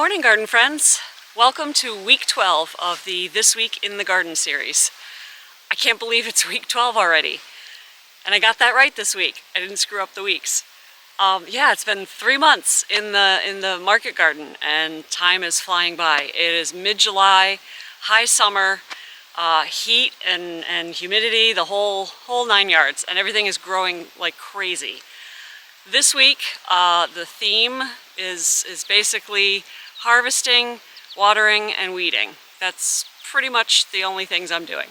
morning, garden friends. Welcome to week 12 of the This Week in the Garden series. I can't believe it's week 12 already. And I got that right this week. I didn't screw up the weeks. Yeah, it's been 3 months in the market garden and time is flying by. It is mid-July, high summer, heat and humidity, the whole 9 yards, and everything is growing like crazy. This week, the theme is basically harvesting, watering, and weeding. That's pretty much the only things I'm doing.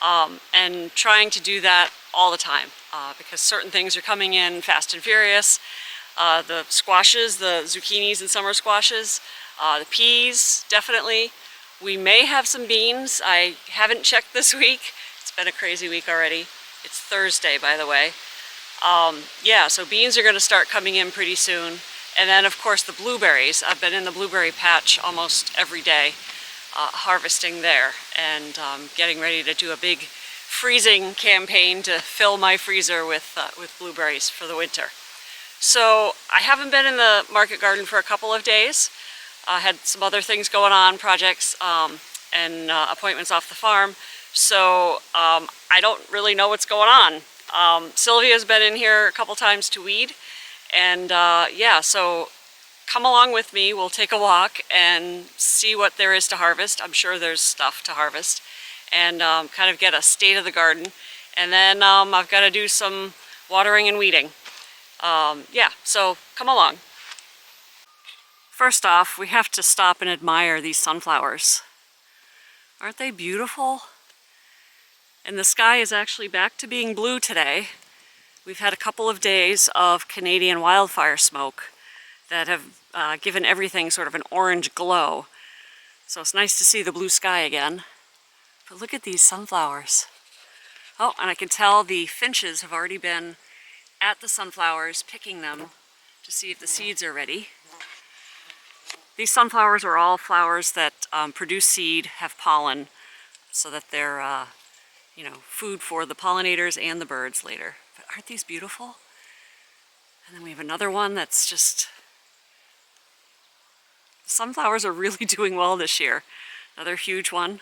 And trying to do that all the time because certain things are coming in fast and furious. The squashes, the zucchinis and summer squashes, the peas, definitely. We may have some beans. I haven't checked this week. It's been a crazy week already. It's Thursday, by the way. Yeah, so beans are going to start coming in pretty soon. And then, of course, the blueberries. I've been in the blueberry patch almost every day, harvesting there and getting ready to do a big freezing campaign to fill my freezer with blueberries for the winter. So I haven't been in the market garden for a couple of days. I had some other things going on, projects and appointments off the farm. So I don't really know what's going on. Sylvia's been in here a couple times to weed. And yeah, so come along with me. We'll take a walk and see what there is to harvest. I'm sure there's stuff to harvest. And kind of get a state of the garden. And then I've got to do some watering and weeding. Yeah, so come along. First off, we have to stop and admire these sunflowers. Aren't they beautiful? And the sky is actually back to being blue today. We've had a couple of days of Canadian wildfire smoke that have given everything sort of an orange glow. So it's nice to see the blue sky again. But look at these sunflowers. Oh, and I can tell the finches have already been at the sunflowers picking them to see if the seeds are ready. These sunflowers are all flowers that produce seed, have pollen, so that they're you know, food for the pollinators and the birds later. But aren't these beautiful? And then we have another one that's just... Sunflowers are really doing well this year. Another huge one.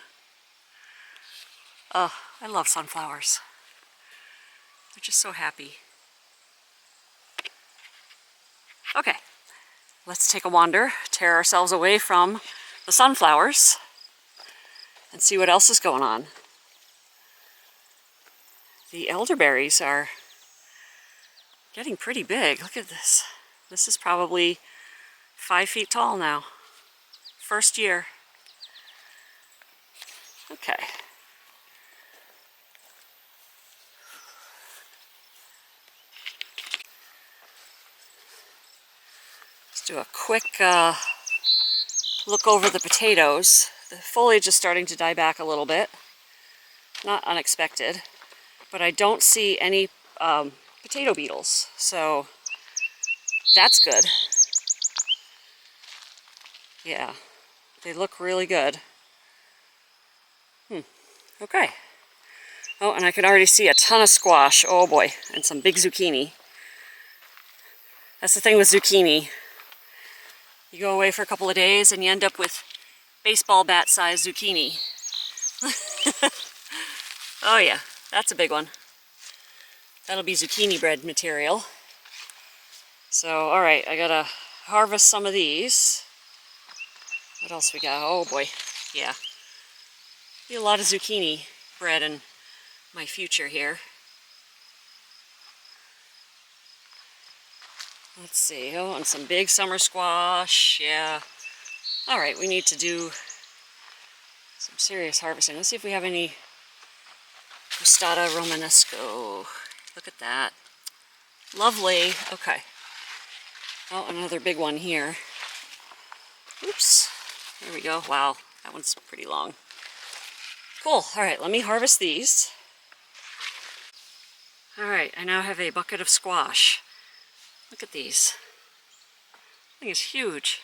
Oh, I love sunflowers. They're just so happy. Okay, let's take a wander, tear ourselves away from the sunflowers, and see what else is going on. The elderberries are getting pretty big. Look at this. This is probably 5 feet tall now. First year. Okay. Let's do a quick look over the potatoes. The foliage is starting to die back a little bit. Not unexpected. But I don't see any potato beetles, so that's good. Yeah, they look really good. Okay. Oh, and I can already see a ton of squash. Oh boy, and some big zucchini. That's the thing with zucchini. You go away for a couple of days and you end up with baseball bat-sized zucchini. Oh yeah. That's a big one. That'll be zucchini bread material. So, alright, I gotta harvest some of these. What else we got? Oh boy, yeah. Be a lot of zucchini bread in my future here. Let's see, oh, and some big summer squash, yeah. Alright, we need to do some serious harvesting. Let's see if we have any Crostata romanesco. Look at that. Lovely. Okay. Oh, another big one here. Oops. There we go. Wow. That one's pretty long. Cool. Alright, let me harvest these. Alright, I now have a bucket of squash. Look at these. This thing is huge.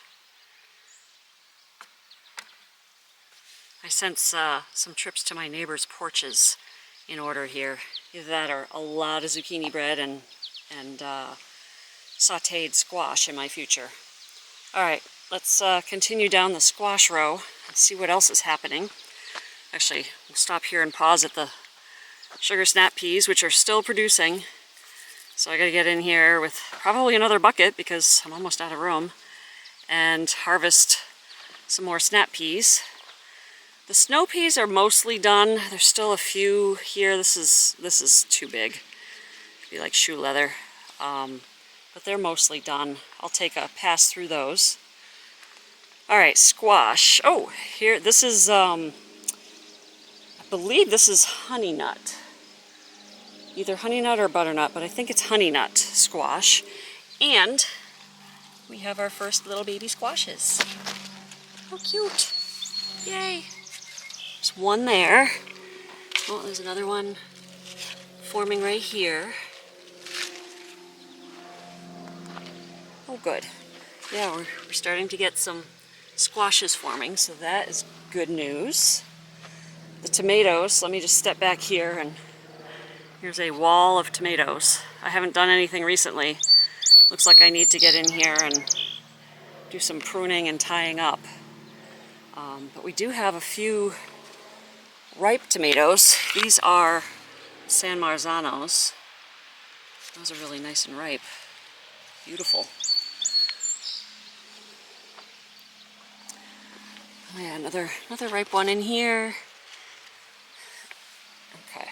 I sense some trips to my neighbor's porches in order here. Either that or a lot of zucchini bread and sauteed squash in my future. Alright, let's continue down the squash row and see what else is happening. Actually, we'll stop here and pause at the sugar snap peas, which are still producing. So I gotta get in here with probably another bucket because I'm almost out of room and harvest some more snap peas. The snow peas are mostly done. There's still a few here. This is too big. It'd be like shoe leather. But they're mostly done. I'll take a pass through those. All right, squash. Oh, here, this is, I believe this is honey nut. Either honey nut or butternut, but I think it's honey nut squash. And we have our first little baby squashes. How cute. Yay. There's one there. Oh, there's another one forming right here. Oh, good. Yeah, we're starting to get some squashes forming, so that is good news. The tomatoes, let me just step back here, and here's a wall of tomatoes. I haven't done anything recently. Looks like I need to get in here and do some pruning and tying up. But we do have a few ripe tomatoes. These are San Marzanos. Those are really nice and ripe. Beautiful. Oh yeah, another ripe one in here. Okay.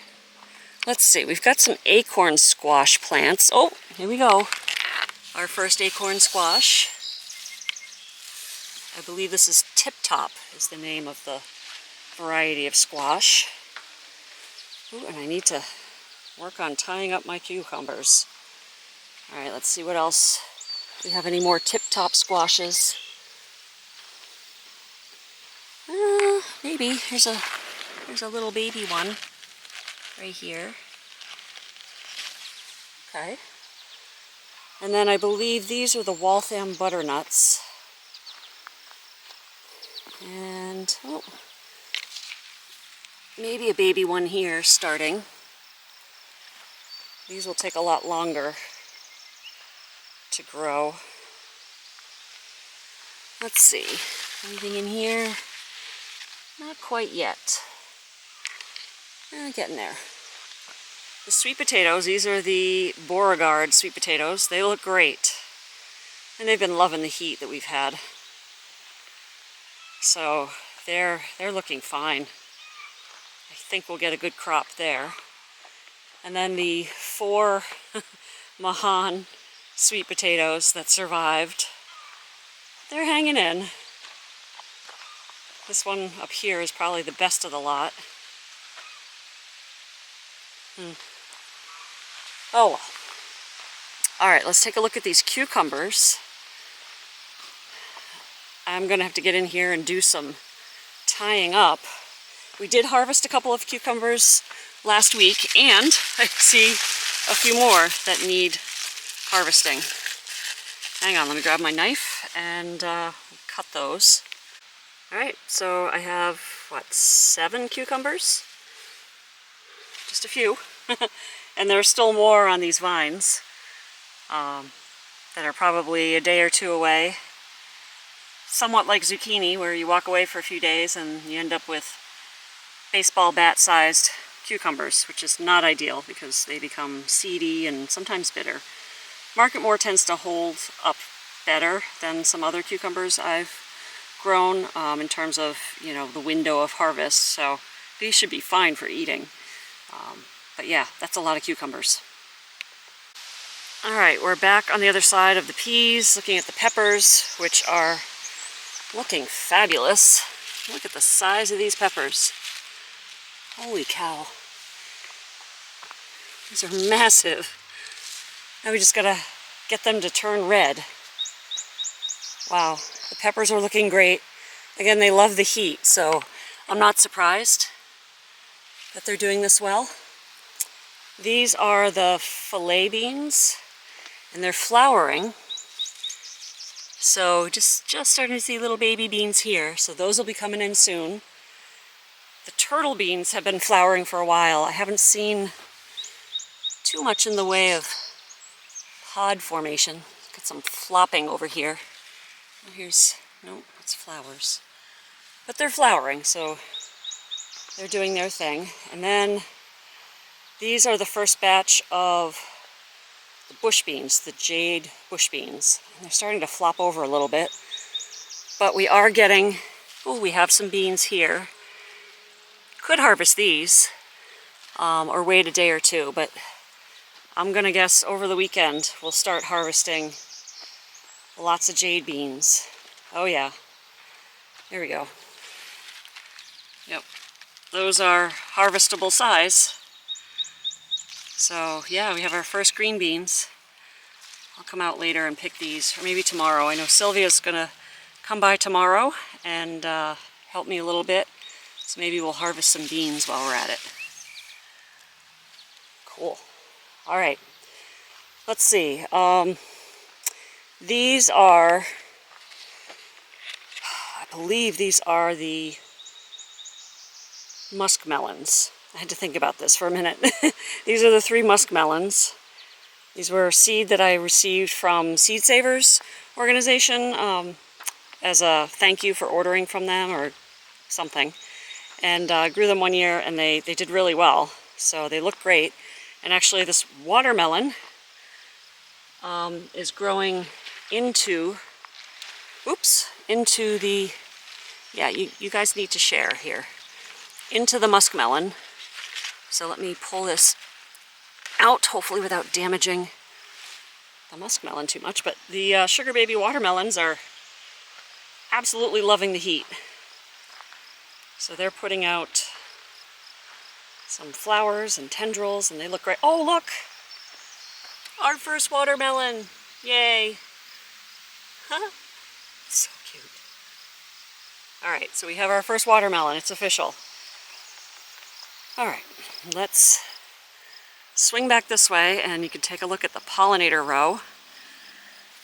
Let's see, we've got some acorn squash plants. Oh, here we go. Our first acorn squash. I believe this is Tip Top is the name of the variety of squash. Ooh, and I need to work on tying up my cucumbers. All right, let's see what else. Do we have any more Tip Top squashes? Maybe. Here's a little baby one right here. Okay. And then I believe these are the Waltham butternuts. And, oh, maybe a baby one here starting. These will take a lot longer to grow. Let's see. Anything in here? Not quite yet. Getting there. The sweet potatoes, these are the Beauregard sweet potatoes. They look great. And they've been loving the heat that we've had. So they're looking fine. I think we'll get a good crop there. And then the 4 Mahan sweet potatoes that survived, they're hanging in. This one up here is probably the best of the lot. Oh well. Alright, let's take a look at these cucumbers. I'm going to have to get in here and do some tying up. We did harvest a couple of cucumbers last week, and I see a few more that need harvesting. Hang on, let me grab my knife and cut those. Alright, so I have, what, 7 cucumbers? Just a few. And there's still more on these vines that are probably a day or two away. Somewhat like zucchini, where you walk away for a few days and you end up with baseball bat-sized cucumbers, which is not ideal because they become seedy and sometimes bitter. Marketmore tends to hold up better than some other cucumbers I've grown in terms of, you know, the window of harvest, so these should be fine for eating. But yeah, that's a lot of cucumbers. Alright, we're back on the other side of the peas, looking at the peppers, which are looking fabulous. Look at the size of these peppers. Holy cow. These are massive. Now we just gotta get them to turn red. Wow, the peppers are looking great. Again, they love the heat, so I'm not surprised that they're doing this well. These are the fillet beans, and they're flowering. So just starting to see little baby beans here, so those will be coming in soon. The turtle beans have been flowering for a while. I haven't seen too much in the way of pod formation. Got some flopping over here. Here's Nope, it's flowers. But they're flowering, so they're doing their thing. And then these are the first batch of the bush beans, the jade bush beans. And they're starting to flop over a little bit. But we are getting, oh, we have some beans here. Could harvest these, or wait a day or two, but I'm gonna guess over the weekend we'll start harvesting lots of jade beans. Oh yeah, there we go. Yep, those are harvestable size. So yeah, we have our first green beans. I'll come out later and pick these, or maybe tomorrow. I know Sylvia's gonna come by tomorrow and help me a little bit. So maybe we'll harvest some beans while we're at it. Cool. All right. Let's see. These are, I believe these are the muskmelons. I had to think about this for a minute. These are the 3 muskmelons. These were a seed that I received from Seed Savers organization as a thank you for ordering from them or something. And grew them one year, and they did really well. So they look great. And actually this watermelon is growing into, into the, yeah, you guys need to share here, into the muskmelon. So let me pull this out, hopefully without damaging the muskmelon too much. But the sugar baby watermelons are absolutely loving the heat. So they're putting out some flowers and tendrils, and they look great. Oh, look! Our first watermelon! Yay! Huh? So cute. Alright, so we have our first watermelon. It's official. Alright, let's swing back this way, and you can take a look at the pollinator row.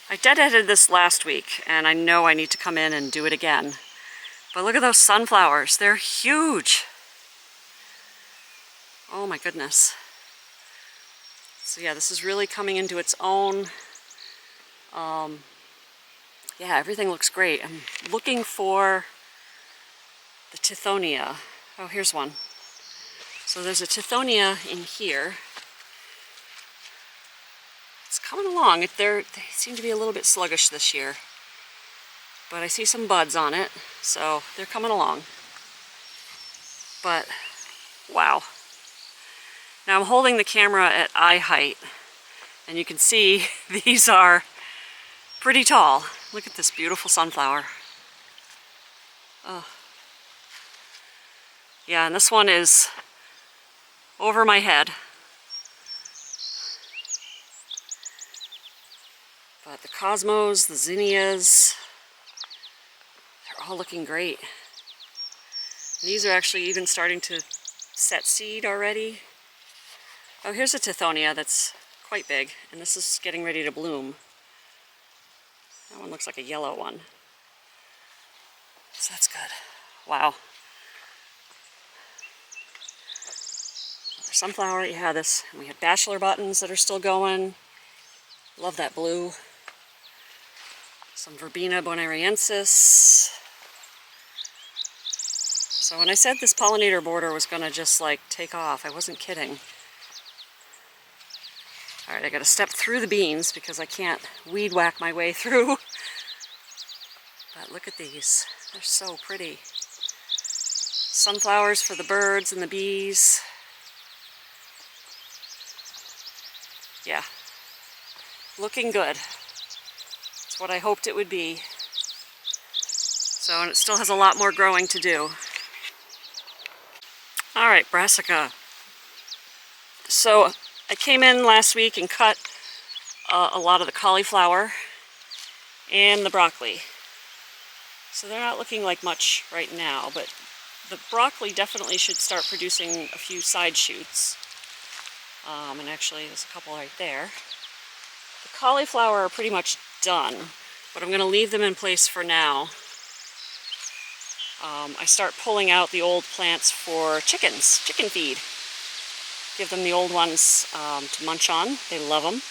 I deadheaded this last week, and I know I need to come in and do it again. But look at those sunflowers. They're huge. Oh my goodness. So yeah, this is really coming into its own. Yeah, everything looks great. I'm looking for the tithonia. Oh, here's one. So there's a tithonia in here. It's coming along. They seem to be a little bit sluggish this year. But I see some buds on it, so they're coming along. But, wow. Now I'm holding the camera at eye height, and you can see these are pretty tall. Look at this beautiful sunflower. Oh. Yeah, and this one is over my head. But the cosmos, the zinnias, they're all looking great. And these are actually even starting to set seed already. Oh, here's a tithonia that's quite big, and this is getting ready to bloom. That one looks like a yellow one. So that's good. Wow. Another sunflower, yeah, this. And we have bachelor buttons that are still going. Love that blue. Some verbena bonariensis. So when I said this pollinator border was gonna just like take off, I wasn't kidding. Alright, I gotta step through the beans because I can't weed whack my way through. But look at these, they're so pretty. Sunflowers for the birds and the bees. Yeah, looking good. It's what I hoped it would be. So, and it still has a lot more growing to do. Alright, brassica. So, I came in last week and cut a lot of the cauliflower and the broccoli. So they're not looking like much right now, but the broccoli definitely should start producing a few side shoots. And actually there's a couple right there. The cauliflower are pretty much done, but I'm going to leave them in place for now. I start pulling out the old plants for chickens, chicken feed. Give them the old ones to munch on. They love them.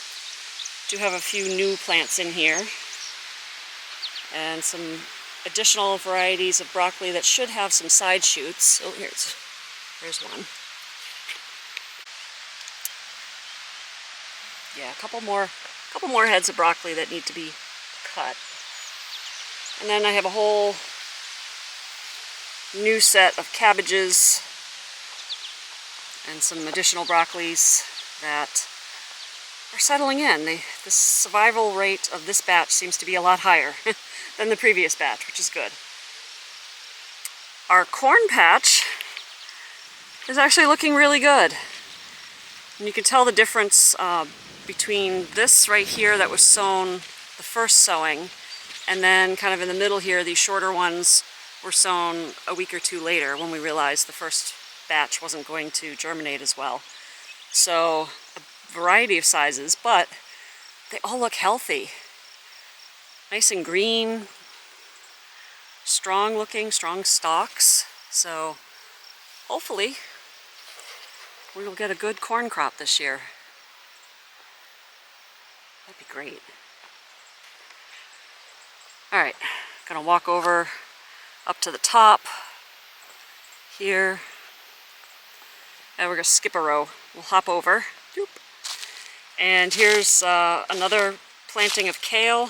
Do have a few new plants in here. And some additional varieties of broccoli that should have some side shoots. Oh, here's one. Yeah, a couple more heads of broccoli that need to be cut. And then I have a whole new set of cabbages and some additional broccolis that are settling in. The survival rate of this batch seems to be a lot higher than the previous batch, which is good. Our corn patch is actually looking really good. And you can tell the difference between this right here that was sown the first sowing, and then kind of in the middle here, these shorter ones were sown a week or two later when we realized the first batch wasn't going to germinate as well. So a variety of sizes, but they all look healthy. Nice and green, strong looking, strong stalks. So hopefully we will get a good corn crop this year. That'd be great. All right, gonna walk over up to the top here. And we're gonna skip a row. We'll hop over. Doop. And here's another planting of kale.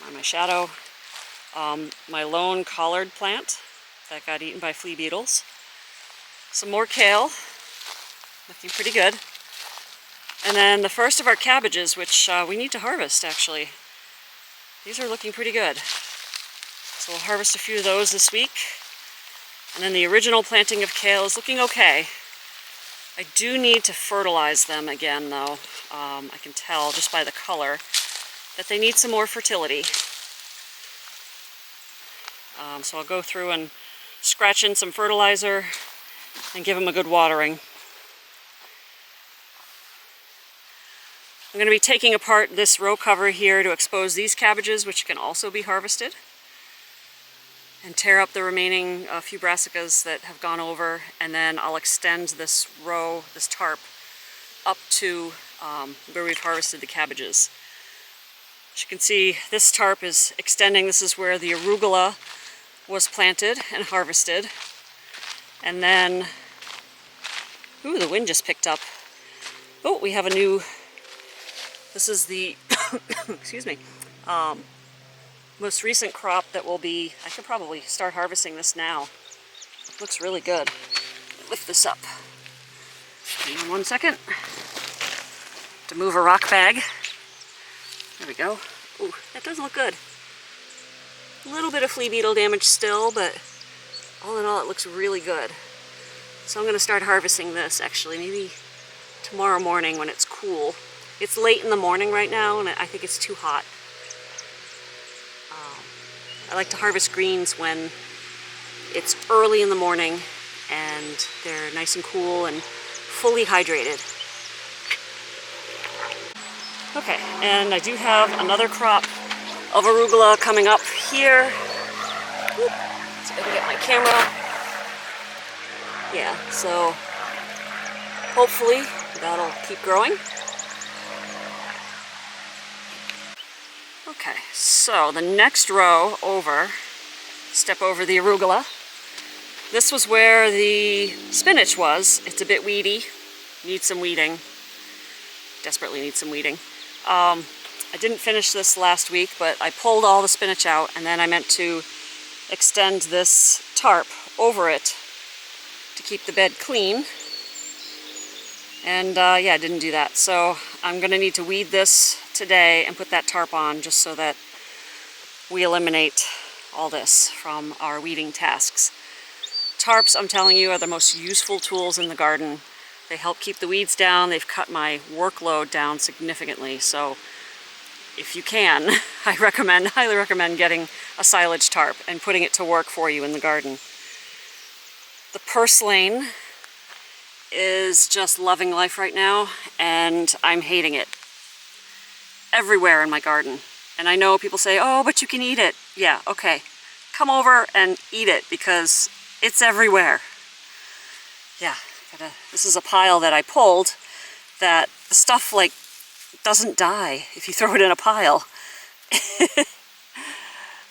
On my shadow. My lone collard plant that got eaten by flea beetles. Some more kale. Looking pretty good. And then the first of our cabbages, which we need to harvest actually. These are looking pretty good. So we'll harvest a few of those this week. And then the original planting of kale is looking okay. I do need to fertilize them again though. I can tell just by the color that they need some more fertility. So I'll go through and scratch in some fertilizer and give them a good watering. I'm going to be taking apart this row cover here to expose these cabbages, which can also be harvested, and tear up the remaining few brassicas that have gone over, and then I'll extend this row, this tarp, up to where we've harvested the cabbages. As you can see, this tarp is extending. This is where the arugula was planted and harvested. And then, ooh, the wind just picked up. Oh, we have a new, this is the, excuse me, most recent crop that will be, I could probably start harvesting this now. Looks really good. Lift this up. Hang on 1 second. To move a rock bag. There we go. Ooh, that does look good. A little bit of flea beetle damage still, but all in all it looks really good. So I'm going to start harvesting this actually, maybe tomorrow morning when it's cool. It's late in the morning right now and I think it's too hot. I like to harvest greens when it's early in the morning and they're nice and cool and fully hydrated. Okay, and I do have another crop of arugula coming up here. Whoop. So I can get my camera. Yeah, so hopefully that'll keep growing. Okay, so the next row over, step over the arugula. This was where the spinach was. It's a bit weedy, needs some weeding. Desperately needs some weeding. I didn't finish this last week, but I pulled all the spinach out and then I meant to extend this tarp over it to keep the bed clean. And yeah, I didn't do that. So I'm gonna need to weed this today and put that tarp on just so that we eliminate all this from our weeding tasks. Tarps, I'm telling you, are the most useful tools in the garden. They help keep the weeds down. They've cut my workload down significantly. So if you can, I highly recommend getting a silage tarp and putting it to work for you in the garden. The purslane is just loving life right now, and I'm hating it everywhere in my garden. And I know people say, oh, but you can eat it. Yeah, okay. Come over and eat it because it's everywhere. Yeah, this is a pile that I pulled that the stuff like doesn't die if you throw it in a pile.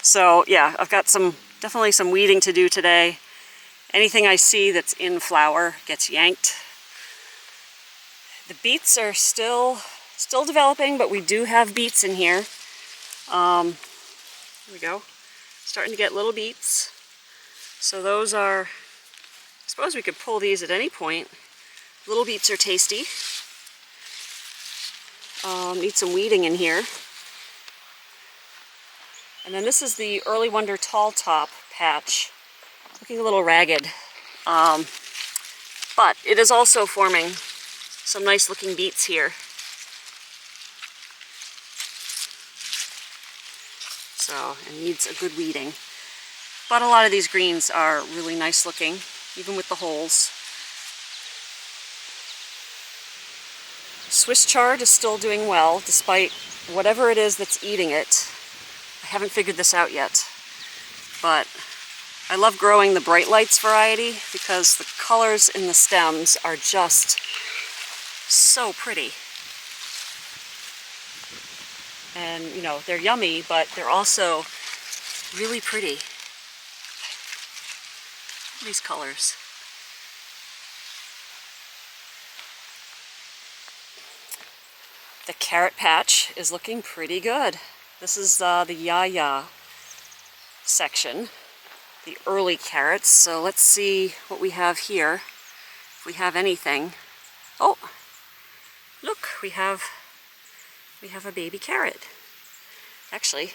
So yeah, I've got definitely some weeding to do today. Anything I see that's in flower gets yanked. The beets are still developing, but we do have beets in here. Here we go. Starting to get little beets. So those are, I suppose we could pull these at any point. Little beets are tasty. Need some weeding in here. And then this is the Early Wonder Tall Top patch. Looking a little ragged. But it is also forming some nice looking beets here. So it needs a good weeding. But a lot of these greens are really nice looking, even with the holes. Swiss chard is still doing well, despite whatever it is that's eating it. I haven't figured this out yet. But I love growing the Bright Lights variety because the colors in the stems are just so pretty. And, you know, they're yummy, but they're also really pretty. These colors. The carrot patch is looking pretty good. This is the ya-ya section, the early carrots. So let's see what we have here, if we have anything. Oh, look, we have a baby carrot. Actually,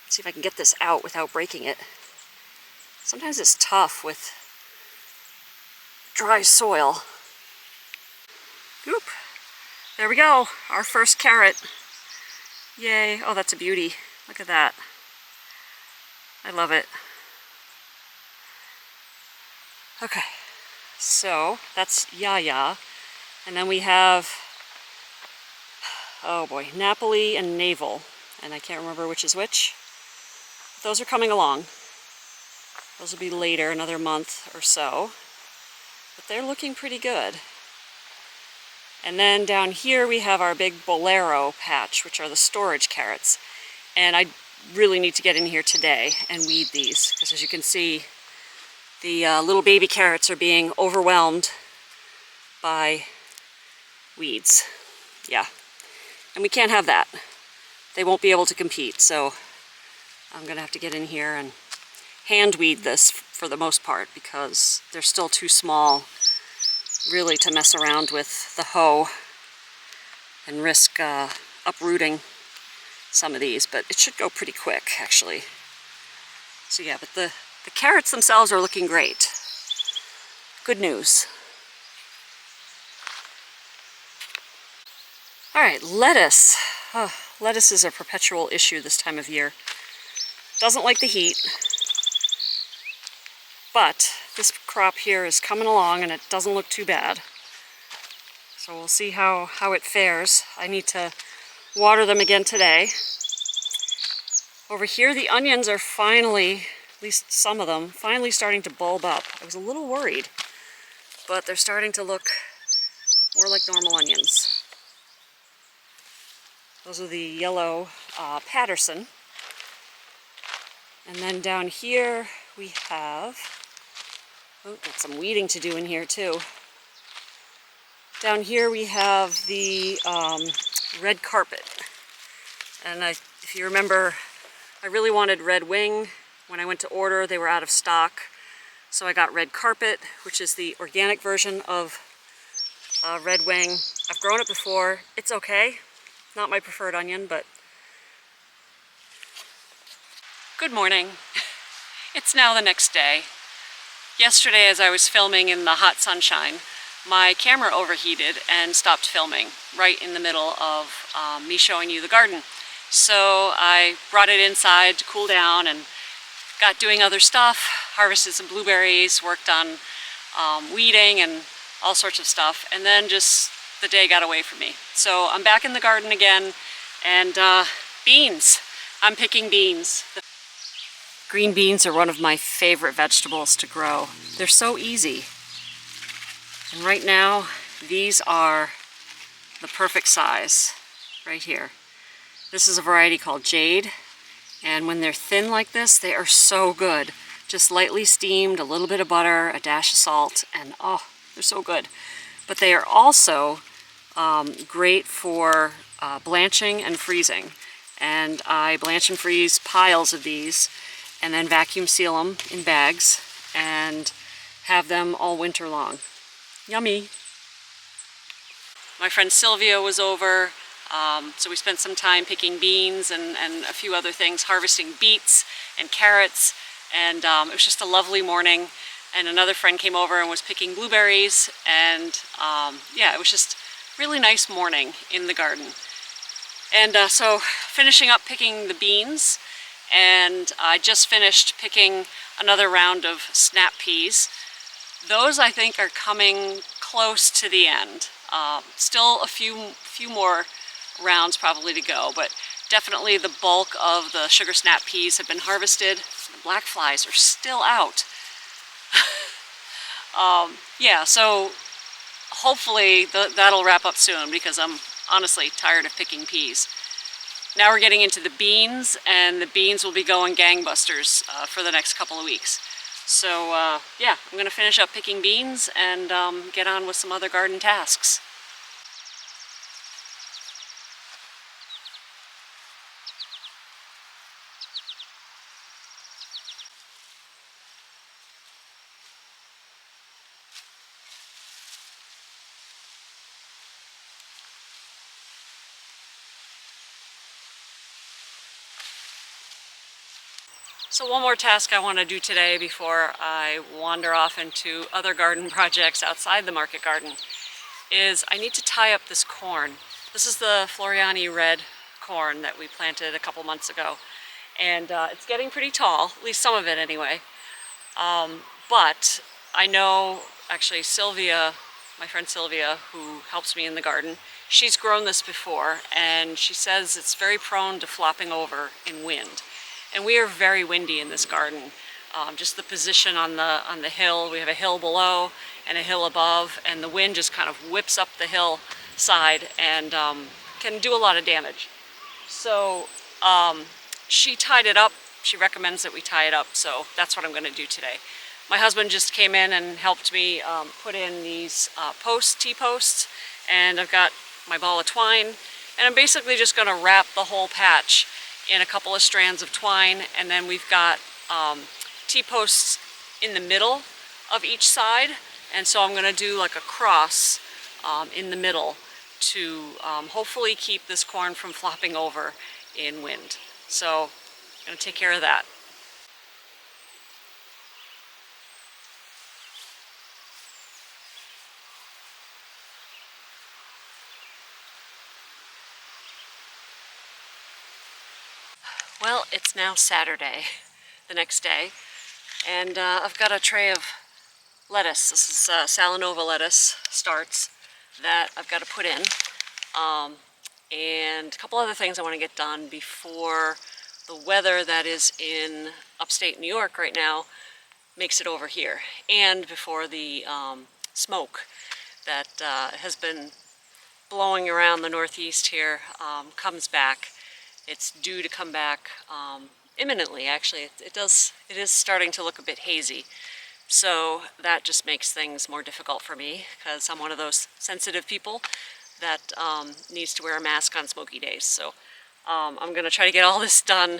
let's see if I can get this out without breaking it. Sometimes it's tough with dry soil. Oop. There we go, our first carrot. Yay, oh that's a beauty. Look at that. I love it. Okay, so that's ya-ya. And then we have, oh boy, Napoli and Navel. And I can't remember which is which. Those are coming along. Those will be later, another month or so. But they're looking pretty good. And then down here we have our big bolero patch, which are the storage carrots. And I really need to get in here today and weed these, because as you can see, the little baby carrots are being overwhelmed by weeds. Yeah, and we can't have that. They won't be able to compete, so I'm gonna have to get in here and hand weed this for the most part, because they're still too small really to mess around with the hoe and risk uprooting some of these, but it should go pretty quick actually. So yeah, but the carrots themselves are looking great. Good news. All right, lettuce. Oh, lettuce is a perpetual issue this time of year. Doesn't like the heat, but this crop here is coming along and it doesn't look too bad. So we'll see how it fares. I need to water them again today. Over here the onions are finally, at least some of them, finally starting to bulb up. I was a little worried, but they're starting to look more like normal onions. Those are the yellow Patterson. And then down here we have, oh, got some weeding to do in here too. Down here we have the red carpet. And if you remember, I really wanted red wing. When I went to order, they were out of stock. So I got red carpet, which is the organic version of red wing. I've grown it before. It's okay. Not my preferred onion, but... Good morning. It's now the next day. Yesterday, as I was filming in the hot sunshine, my camera overheated and stopped filming right in the middle of me showing you the garden. So I brought it inside to cool down and got doing other stuff, harvested some blueberries, worked on weeding and all sorts of stuff, and then just the day got away from me. So I'm back in the garden again, and beans. I'm picking beans. Green beans are one of my favorite vegetables to grow. They're so easy. And right now, these are the perfect size right here. This is a variety called Jade, And when they're thin like this, they are so good. Just lightly steamed, a little bit of butter, a dash of salt, and oh, they're so good. But they are also great for blanching and freezing. And I blanch and freeze piles of these and then vacuum seal them in bags and have them all winter long. Yummy! My friend Sylvia was over, so we spent some time picking beans and a few other things, harvesting beets and carrots, and it was just a lovely morning. And another friend came over and was picking blueberries, and yeah, it was just a really nice morning in the garden. And so finishing up picking the beans, and I just finished picking another round of snap peas. Those I think are coming close to the end. Still a few more rounds probably to go, but definitely the bulk of the sugar snap peas have been harvested. The black flies are still out. Yeah, so hopefully that'll wrap up soon, because I'm honestly tired of picking peas. Now we're getting into the beans, and the beans will be going gangbusters for the next couple of weeks. So yeah, I'm going to finish up picking beans and get on with some other garden tasks. So one more task I want to do today before I wander off into other garden projects outside the market garden is I need to tie up this corn. This is the Floriani red corn that we planted a couple months ago, and it's getting pretty tall, at least some of it anyway. But I know actually Sylvia, my friend Sylvia, who helps me in the garden, she's grown this before, and she says it's very prone to flopping over in wind. And we are very windy in this garden. Just the position on the hill, we have a hill below and a hill above, and the wind just kind of whips up the hillside and can do a lot of damage. So she tied it up. She recommends that we tie it up, so that's what I'm going to do today. My husband just came in and helped me put in these T-posts, and I've got my ball of twine, and I'm basically just going to wrap the whole patch in a couple of strands of twine, and then we've got T-posts in the middle of each side, and so I'm going to do like a cross in the middle to hopefully keep this corn from flopping over in wind. So I'm going to take care of that. Well, it's now Saturday, the next day, and I've got a tray of lettuce. This is Salanova lettuce, starts, that I've got to put in, and a couple other things I want to get done before the weather that is in upstate New York right now makes it over here, and before the smoke that has been blowing around the northeast here comes back. It's due to come back imminently, actually. It is starting to look a bit hazy. So that just makes things more difficult for me, because I'm one of those sensitive people that needs to wear a mask on smoky days. So I'm going to try to get all this done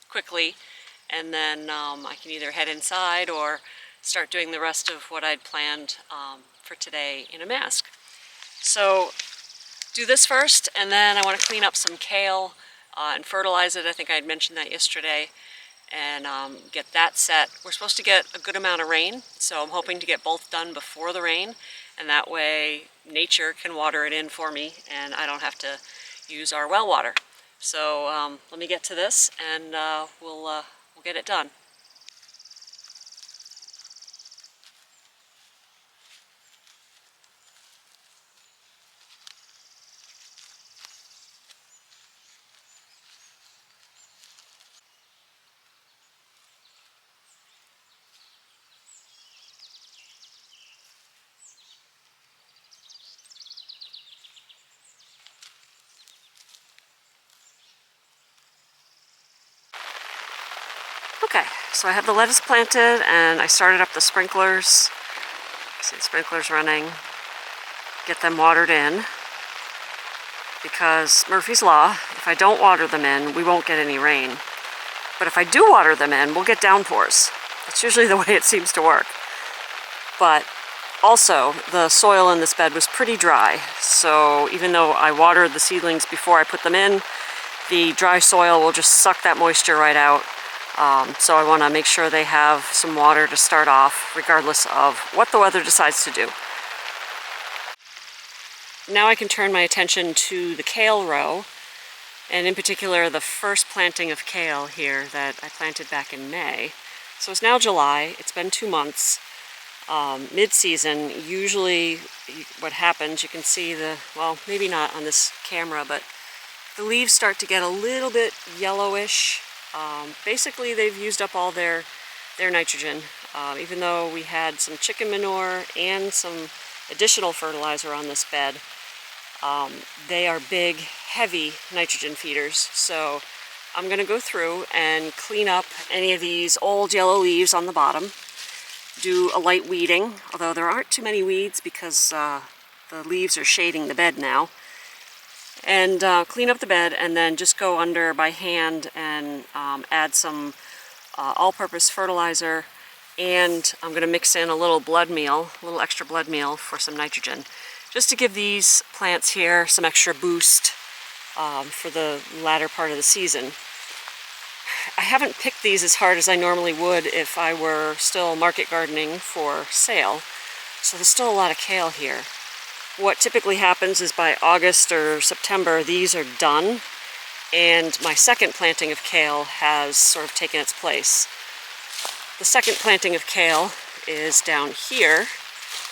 quickly, and then I can either head inside or start doing the rest of what I'd planned for today in a mask. So do this first, and then I want to clean up some kale and fertilize it. I think I had mentioned that yesterday, and get that set. We're supposed to get a good amount of rain, so I'm hoping to get both done before the rain, and that way nature can water it in for me and I don't have to use our well water. So let me get to this, and we'll get it done. Okay, so I have the lettuce planted and I started up the sprinklers. See the sprinklers running. Get them watered in because Murphy's Law, if I don't water them in, we won't get any rain. But if I do water them in, we'll get downpours. That's usually the way it seems to work. But also, the soil in this bed was pretty dry, so even though I watered the seedlings before I put them in, the dry soil will just suck that moisture right out. So I want to make sure they have some water to start off, regardless of what the weather decides to do. Now I can turn my attention to the kale row, and in particular the first planting of kale here that I planted back in May. So it's now July, it's been 2 months. Mid-season, usually what happens, you can see well, maybe not on this camera, but the leaves start to get a little bit yellowish. Basically, they've used up all their nitrogen. Even though we had some chicken manure and some additional fertilizer on this bed, they are big, heavy nitrogen feeders. So I'm going to go through and clean up any of these old yellow leaves on the bottom. Do a light weeding, although there aren't too many weeds because the leaves are shading the bed now. And clean up the bed and then just go under by hand and add some all-purpose fertilizer, and I'm going to mix in a little blood meal, a little extra blood meal for some nitrogen, just to give these plants here some extra boost for the latter part of the season. I haven't picked these as hard as I normally would if I were still market gardening for sale, so there's still a lot of kale here. What typically happens is by August or September, these are done, and my second planting of kale has sort of taken its place. The second planting of kale is down here.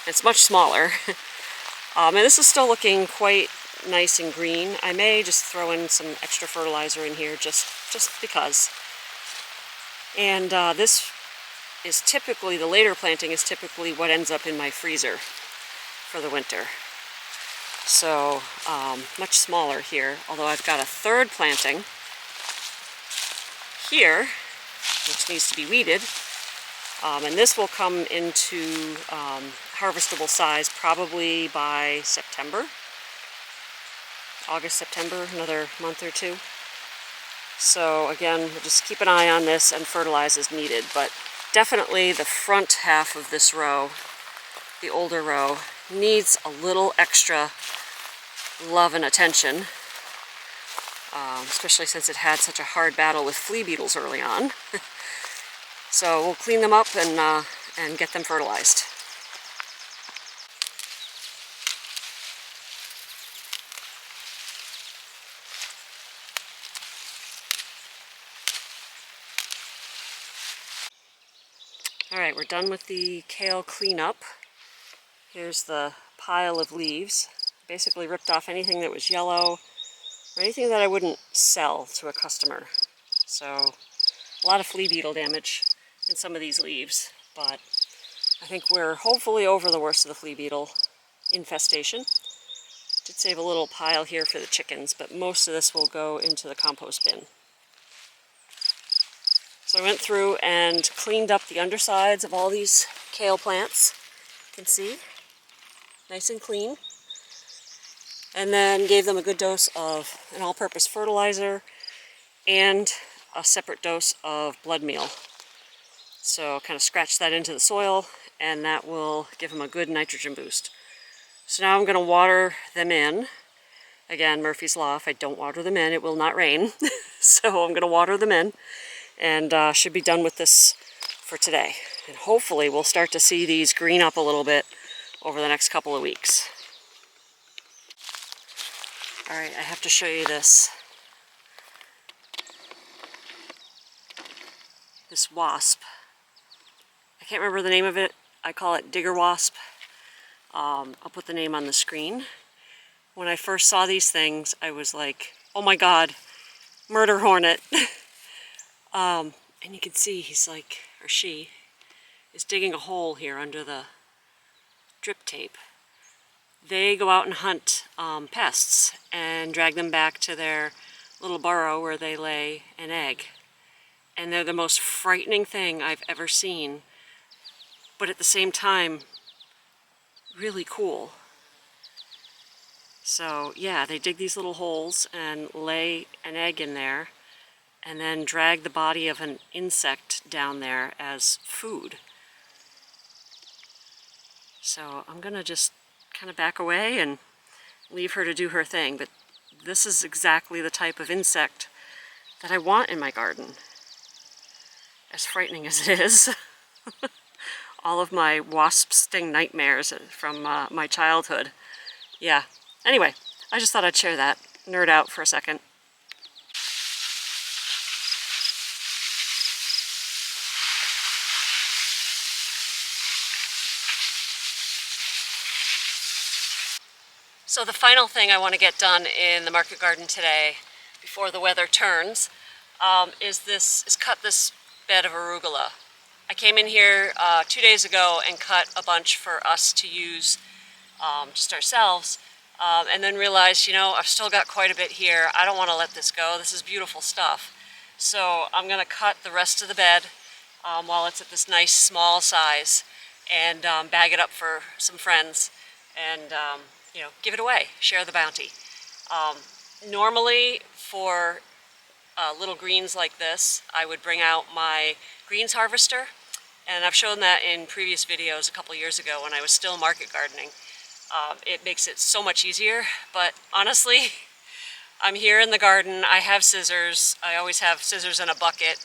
It's much smaller, and this is still looking quite nice and green. I may just throw in some extra fertilizer in here just because. And this is typically, the later planting is typically what ends up in my freezer for the winter. So much smaller here, although I've got a third planting here, which needs to be weeded, and this will come into harvestable size probably by September, August, September, another month or two. So again, we'll just keep an eye on this and fertilize as needed, but definitely the front half of this row, the older row, needs a little extra love and attention, especially since it had such a hard battle with flea beetles early on. So we'll clean them up and get them fertilized. Alright, we're done with the kale cleanup. Here's the pile of leaves. Basically ripped off anything that was yellow or anything that I wouldn't sell to a customer. So a lot of flea beetle damage in some of these leaves, but I think we're hopefully over the worst of the flea beetle infestation. Did save a little pile here for the chickens, but most of this will go into the compost bin. So I went through and cleaned up the undersides of all these kale plants. You can see, nice and clean. And then gave them a good dose of an all-purpose fertilizer and a separate dose of blood meal. So kind of scratch that into the soil, and that will give them a good nitrogen boost. So now I'm going to water them in. Again, Murphy's Law, if I don't water them in, it will not rain. So I'm going to water them in, and should be done with this for today. And hopefully we'll start to see these green up a little bit over the next couple of weeks. Alright, I have to show you this. This wasp. I can't remember the name of it. I call it digger wasp. I'll put the name on the screen. When I first saw these things, I was like, oh my god, murder hornet. And you can see he's like, or she, is digging a hole here under the drip tape. They go out and hunt pests and drag them back to their little burrow where they lay an egg. and they're the most frightening thing I've ever seen, but at the same time, really cool. So yeah, they dig these little holes and lay an egg in there and then drag the body of an insect down there as food. So I'm gonna just kind of back away and leave her to do her thing, but this is exactly the type of insect that I want in my garden. As frightening as it is. All of my wasp sting nightmares from my childhood. Yeah. Anyway, I just thought I'd share that. Nerd out for a second. So the final thing I want to get done in the market garden today, before the weather turns, is cut this bed of arugula. I came in here 2 days ago and cut a bunch for us to use just ourselves, and then realized, you know, I've still got quite a bit here. I don't want to let this go. This is beautiful stuff. So I'm going to cut the rest of the bed while it's at this nice small size, and bag it up for some friends and you know, give it away, share the bounty. Normally for little greens like this, I would bring out my greens harvester, and I've shown that in previous videos a couple years ago when I was still market gardening. It makes it so much easier, but honestly, I'm here in the garden, I have scissors, I always have scissors and a bucket.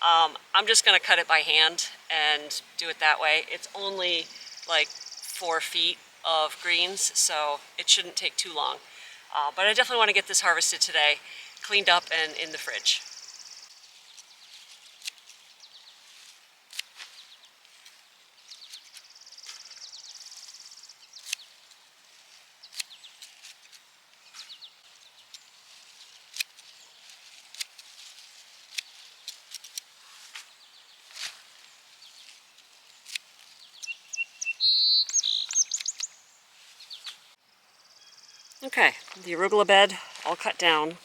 I'm just going to cut it by hand and do it that way. It's only like 4 feet of greens, so it shouldn't take too long. But I definitely want to get this harvested today, cleaned up and in the fridge. Okay, the arugula bed all cut down.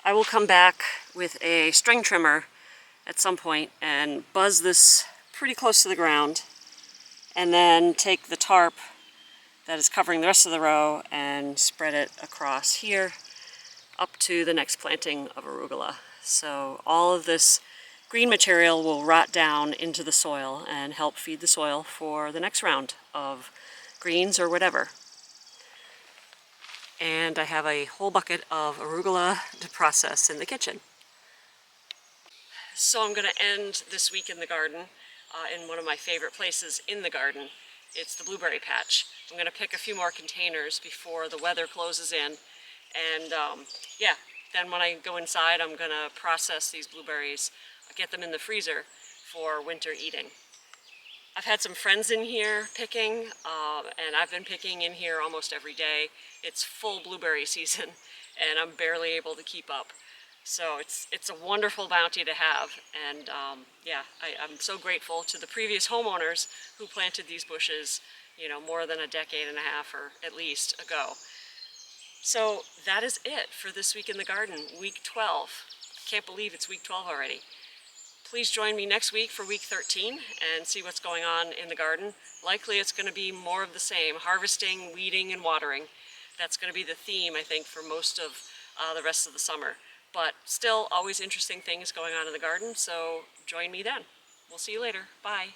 I will come back with a string trimmer at some point and buzz this pretty close to the ground, and then take the tarp that is covering the rest of the row and spread it across here up to the next planting of arugula. So all of this green material will rot down into the soil and help feed the soil for the next round of greens or whatever. And I have a whole bucket of arugula to process in the kitchen. So I'm going to end this week in the garden in one of my favorite places in the garden. It's the blueberry patch. I'm going to pick a few more containers before the weather closes in, and yeah, then when I go inside I'm going to process these blueberries, get them in the freezer for winter eating. I've had some friends in here picking, and I've been picking in here almost every day. It's full blueberry season, and I'm barely able to keep up. So it's a wonderful bounty to have, and yeah, I'm so grateful to the previous homeowners who planted these bushes, you know, more than a decade and a half or at least ago. So that is it for this week in the garden, week 12. Can't believe it's week 12 already. Please join me next week for week 13 and see what's going on in the garden. Likely it's going to be more of the same, harvesting, weeding, and watering. That's going to be the theme, I think, for most of the rest of the summer. But still, always interesting things going on in the garden, so join me then. We'll see you later. Bye.